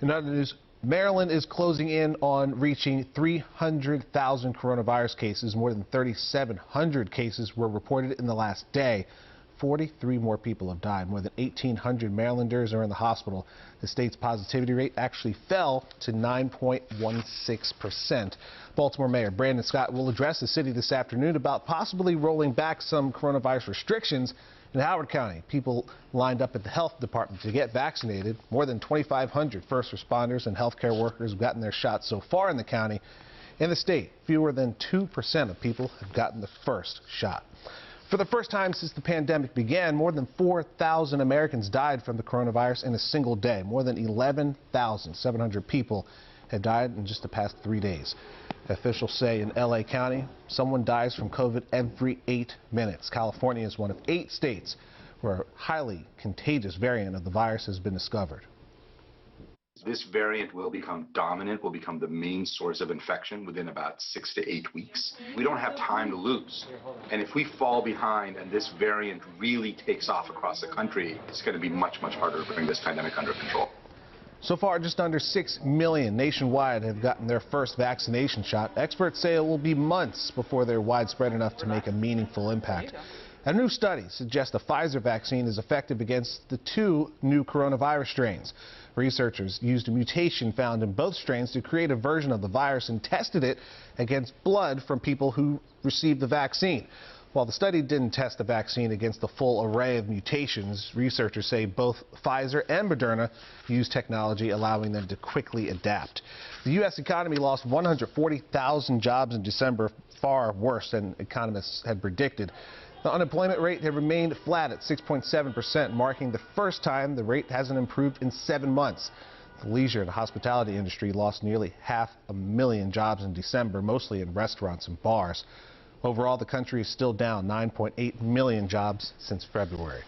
In other news, Maryland is closing in on reaching 300,000 coronavirus cases. More than 3,700 cases were reported in the last day. 43 more people have died. More than 1,800 Marylanders are in the hospital. The state's positivity rate actually fell to 9.16%. Baltimore Mayor Brandon Scott will address the city this afternoon about possibly rolling back some coronavirus restrictions. In Howard County, people lined up at the health department to get vaccinated. More than 2,500 first responders and healthcare workers have gotten their shots so far in the county. In the state, fewer than 2% of people have gotten the first shot. For the first time since the pandemic began, more than 4,000 Americans died from the coronavirus in a single day. More than 11,700 people have died in just the past 3 days. Officials say in LA County, someone dies from COVID every 8 minutes. California is one of 8 states where a highly contagious variant of the virus has been discovered. This variant will become dominant, will become the main source of infection within about 6 to 8 weeks. We don't have time to lose. And if we fall behind and this variant really takes off across the country, it's going to be much, much harder to bring this pandemic under control. So far, just under 6 million nationwide have gotten their first vaccination shot. Experts say it will be months before they're widespread enough to make a meaningful impact. A new study suggests the Pfizer vaccine is effective against the 2 new coronavirus strains. Researchers used a mutation found in both strains to create a version of the virus and tested it against blood from people who received the vaccine. While the study didn't test the vaccine against the full array of mutations, researchers say both Pfizer and Moderna use technology allowing them to quickly adapt. The U.S. economy lost 140,000 jobs in December, far worse than economists had predicted. The unemployment rate had remained flat at 6.7%, marking the first time the rate hasn't improved in 7 months. The leisure and hospitality industry lost nearly 500,000 jobs in December, mostly in restaurants and bars. Overall, the country is still down 9.8 million jobs since February.